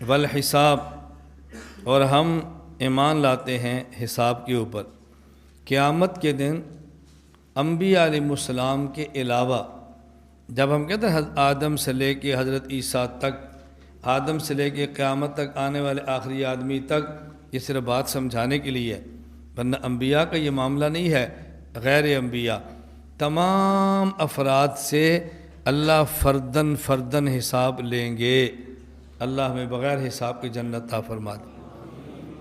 والحساب، اور ہم ایمان لاتے ہیں حساب کے اوپر۔ قیامت کے دن انبیاء علیہ السلام کے علاوہ، جب ہم کہتے ہیں آدم سے لے کے حضرت عیسیٰ تک، آدم سے لے کے قیامت تک آنے والے آخری آدمی تک، یہ صرف بات سمجھانے کے لیے ہے، ورنہ انبیاء کا یہ معاملہ نہیں ہے۔ غیر انبیاء تمام افراد سے اللہ فردن فردن حساب لیں گے۔ اللہ ہمیں بغیر حساب کے جنت عطا فرما دے۔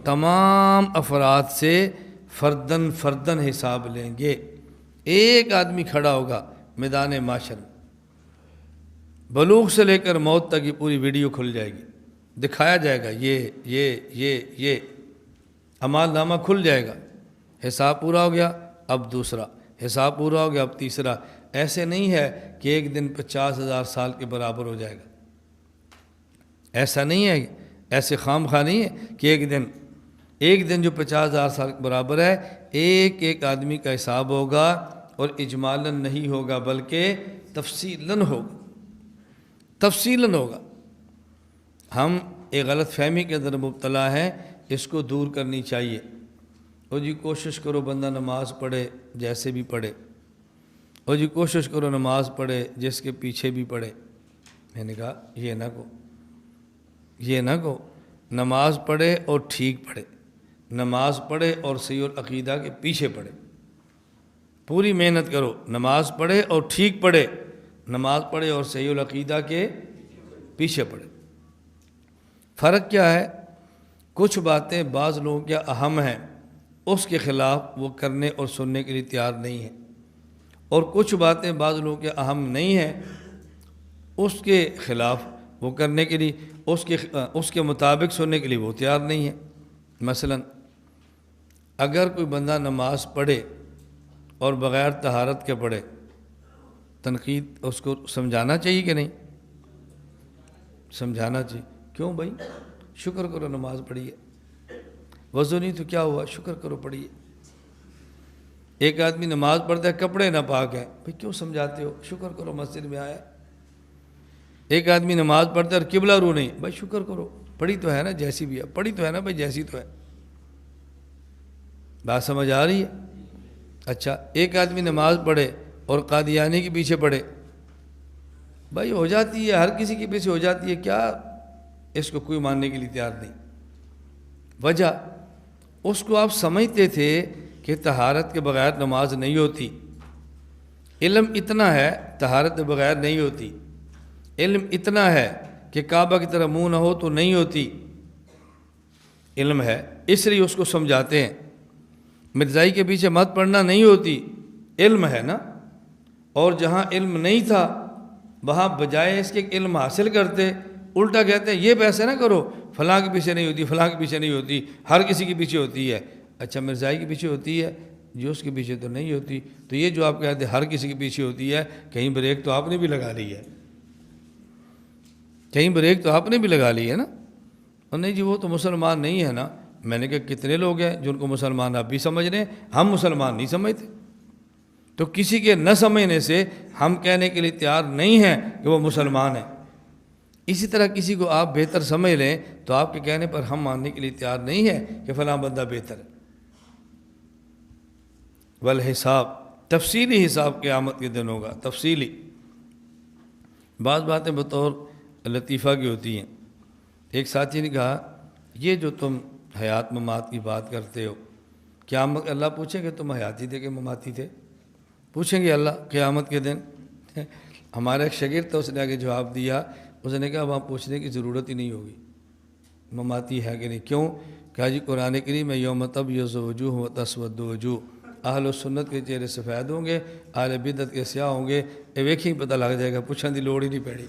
تمام افراد سے فردن فردن حساب لیں گے۔ ایک آدمی کھڑا ہوگا میدان معاشر میں، بلوغ سے لے کر موت تک کی پوری ویڈیو کھل جائے گی، دکھایا جائے گا یہ اعمال نامہ کھل جائے گا۔ حساب پورا ہو گیا، اب دوسرا حساب پورا ہو گیا، اب تیسرا۔ ایسے نہیں ہے کہ ایک دن 50,000 سال کے برابر ہو جائے گا، ایسا نہیں ہے، ایسے خام خواہ نہیں ہے کہ ایک دن جو 50,000 سال کے برابر ہے، ایک ایک آدمی کا حساب ہوگا، اور اجمالاً نہیں ہوگا بلکہ تفصیلاً ہوگا، تفصیلاً ہوگا۔ ہم ایک غلط فہمی کے اندر مبتلا ہیں، اس کو دور کرنی چاہیے۔ اور جی کوشش کرو بندہ نماز پڑھے جیسے بھی پڑھے، اور جی کوشش کرو نماز پڑھے جس کے پیچھے بھی پڑھے۔ میں نے کہا یہ نہ کہو، نماز پڑھے اور ٹھیک پڑھے، نماز پڑھے اور صحیح العقیدہ کے پیچھے پڑھے۔ پوری محنت کرو، نماز پڑھے اور ٹھیک پڑھے، نماز پڑھے اور صحیح العقیدہ کے پیچھے پڑھے۔ فرق کیا ہے؟ کچھ باتیں بعض لوگوں کے اہم ہیں، اس کے خلاف وہ کرنے اور سننے کے لیے تیار نہیں ہیں، اور کچھ باتیں بعض لوگوں کے اہم نہیں ہیں، اس کے خلاف وہ کرنے کے لیے، اس کے مطابق سننے کے لیے وہ تیار نہیں ہے۔ مثلا اگر کوئی بندہ نماز پڑھے اور بغیر طہارت کے پڑھے، تنقید اس کو سمجھانا چاہیے کہ نہیں؟ سمجھانا چاہیے۔ کیوں بھائی؟ شکر کرو نماز پڑھیے، وضو نہیں تو کیا ہوا، شکر کرو پڑھیے۔ ایک آدمی نماز پڑھتا ہے کپڑے ناپاک ہیں، بھائی کیوں سمجھاتے ہو، شکر کرو مسجد میں آیا۔ ایک آدمی نماز پڑھتا ہے اور قبلہ رو نہیں، بھائی شکر کرو، پڑھی تو ہے نا جیسی بھی ہے، پڑھی تو ہے نا بھائی جیسی تو ہے۔ بات سمجھ آ رہی ہے؟ اچھا ایک آدمی نماز پڑھے اور قادیانی کے پیچھے پڑھے، بھائی ہو جاتی ہے، ہر کسی کے پیچھے ہو جاتی ہے، کیا اس کو کوئی ماننے کے لیے تیار نہیں۔ وجہ اس کو آپ سمجھتے تھے کہ طہارت کے بغیر نماز نہیں ہوتی، علم اتنا ہے طہارت کے بغیر نہیں ہوتی، علم اتنا ہے کہ کعبہ کی طرح منہ نہ ہو تو نہیں ہوتی، علم ہے، اس لیے اس کو سمجھاتے ہیں۔ مرزائی کے پیچھے مت پڑھنا نہیں ہوتی، علم ہے نا۔ اور جہاں علم نہیں تھا وہاں بجائے اس کے علم حاصل کرتے، الٹا کہتے ہیں یہ پیسے نہ کرو، فلاں کے پیچھے نہیں ہوتی، فلاں کے پیچھے نہیں ہوتی، ہر کسی کے پیچھے ہوتی ہے۔ اچھا مرزائی کے پیچھے ہوتی ہے، جو اس کے پیچھے تو نہیں ہوتی، تو یہ جو آپ کہتے ہیں ہر کسی کے پیچھے ہوتی ہے، کہیں بریک تو آپ نے بھی لگا لی ہے، کہیں بریک تو آپ نے بھی لگا لی ہے نا۔ اور نہیں جی وہ تو مسلمان نہیں ہے نا۔ میں نے کہا کتنے لوگ ہیں جن کو مسلمان آپ بھی سمجھ رہے ہیں، ہم مسلمان نہیں سمجھتے۔ تو کسی کے نہ سمجھنے سے ہم کہنے کے لیے تیار نہیں ہیں کہ وہ مسلمان ہیں۔ اسی طرح کسی کو آپ بہتر سمجھ لیں تو آپ کے کہنے پر ہم ماننے کے لیے تیار نہیں ہیں کہ فلاں بندہ بہتر ہے۔ والحساب، تفصیلی حساب قیامت کے دن ہوگا، تفصیلی۔ بعض باتیں بطور لطیفہ کی ہوتی ہیں۔ ایک ساتھی نے کہا یہ جو تم حیات ممات کی بات کرتے ہو، قیامت اللہ پوچھیں کہ تم حیاتی تھے کہ مماتی تھے؟ پوچھیں گے اللہ قیامت کے دن۔ ہمارا ایک شاگرد تھا، اس نے آگے جواب دیا، اس نے کہا وہاں پوچھنے کی ضرورت ہی نہیں ہوگی مماتی ہے کہ نہیں۔ کیوں؟ کہا جی قرآن کریم میں یوم تبیض وجوہ و تسود وجوہ، اہل و سنت کے چہرے سفید ہوں گے، اہل بدعت کے سیاہ ہوں گے، یہ ویکھیں پتہ لگ جائے گا، پوچھنے کی لوڑ ہی نہیں پڑی۔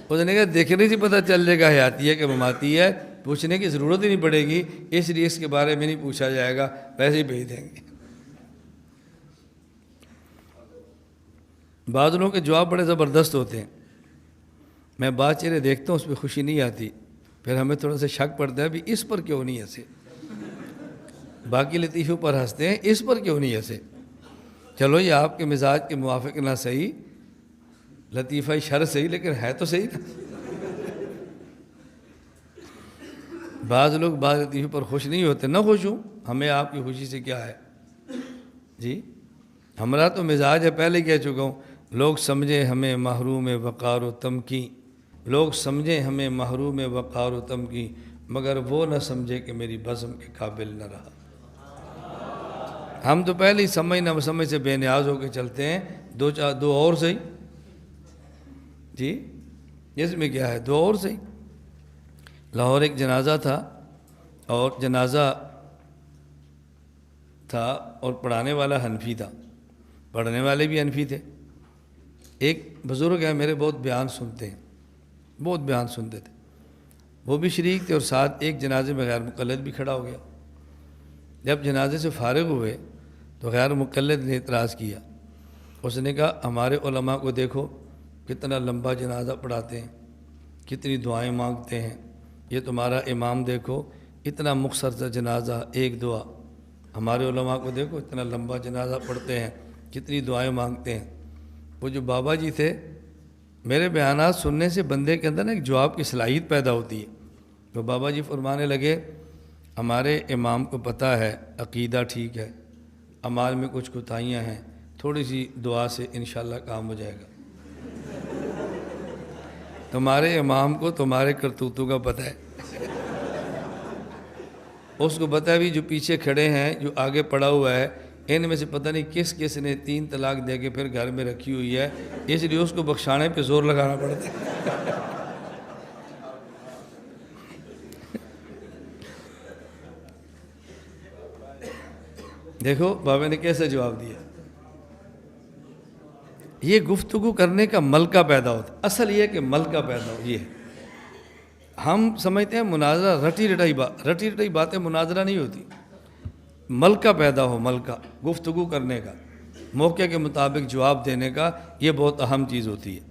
اس نے کہا دیکھنے سے پتہ چل جائے گا حیاتی ہے کہ مماتی ہے، پوچھنے کی ضرورت ہی نہیں پڑے گی، اس لیے اس کے بارے میں نہیں پوچھا جائے گا، ویسے ہی بھیج دیں گے۔ بعض لوگوں کے جواب بڑے زبردست ہوتے ہیں، میں بات چہرے دیکھتا ہوں اس پہ خوشی نہیں آتی، پھر ہمیں تھوڑا سا شک پڑتا ہے بھی اس پر کیوں نہیں ہنسے، باقی لطیفوں پر ہنستے ہیں، اس پر کیوں نہیں ہنسے۔ چلو یہ آپ کے مزاج کے موافق نہ صحیح، لطیفہ شر صحیح، لیکن ہے تو صحیح نا۔ بعض لوگ بعض لطیفے پر خوش نہیں ہوتے، نہ خوش ہوں، ہمیں آپ کی خوشی سے کیا ہے جی؟ ہمارا تو مزاج ہے، پہلے کہہ چکا ہوں، لوگ سمجھیں ہمیں محروم وقار و تمکین، لوگ سمجھیں ہمیں محروم وقار و تمکین، مگر وہ نہ سمجھے کہ میری بزم کے قابل نہ رہا۔ ہم تو پہلے ہی سمجھ نہ سمجھ سے بے نیاز ہو کے چلتے ہیں، دو اور صحیح جی، اس میں کیا ہے، دو اور صحیح۔ لاہور ایک جنازہ تھا، اور جنازہ تھا اور پڑھانے والا حنفی تھا، پڑھنے والے بھی حنفی تھے۔ ایک بزرگ ہے میرے، بہت بیان سنتے ہیں، بہت بیان سنتے تھے، وہ بھی شریک تھے، اور ساتھ ایک جنازے میں غیر مقلد بھی کھڑا ہو گیا۔ جب جنازے سے فارغ ہوئے تو غیر مقلد نے اعتراض کیا، اس نے کہا ہمارے علماء کو دیکھو کتنا لمبا جنازہ پڑھاتے ہیں، کتنی دعائیں مانگتے ہیں، یہ تمہارا امام دیکھو اتنا مختصر سا جنازہ، ایک دعا۔ ہمارے علماء کو دیکھو اتنا لمبا جنازہ پڑھتے ہیں، کتنی دعائیں مانگتے ہیں۔ وہ جو بابا جی تھے، میرے بیانات سننے سے بندے کے اندر ایک جواب کی صلاحیت پیدا ہوتی ہے۔ تو بابا جی فرمانے لگے ہمارے امام کو پتہ ہے عقیدہ ٹھیک ہے، اعمال میں کچھ کوتاہیاں ہیں، تھوڑی سی دعا سے انشاءاللہ کام ہو جائے گا۔ تمہارے امام کو تمہارے کرتوتوں کا پتہ ہے، اس کو پتہ ہے بھی جو پیچھے کھڑے ہیں، جو آگے پڑا ہوا ہے، ان میں سے پتہ نہیں کس کس نے 3 طلاق دے کے پھر گھر میں رکھی ہوئی ہے، اس لیے اس کو بخشانے پہ زور لگانا پڑتا ہے۔ دیکھو بابا نے کیسے جواب دیا۔ یہ گفتگو کرنے کا ملکہ پیدا ہوتا، اصل یہ کہ ملکہ پیدا ہو، یہ ہے۔ ہم سمجھتے ہیں مناظرہ رٹی رٹائی باتیں مناظرہ نہیں ہوتی، ملکہ پیدا ہو، ملکہ گفتگو کرنے کا، موقع کے مطابق جواب دینے کا، یہ بہت اہم چیز ہوتی ہے۔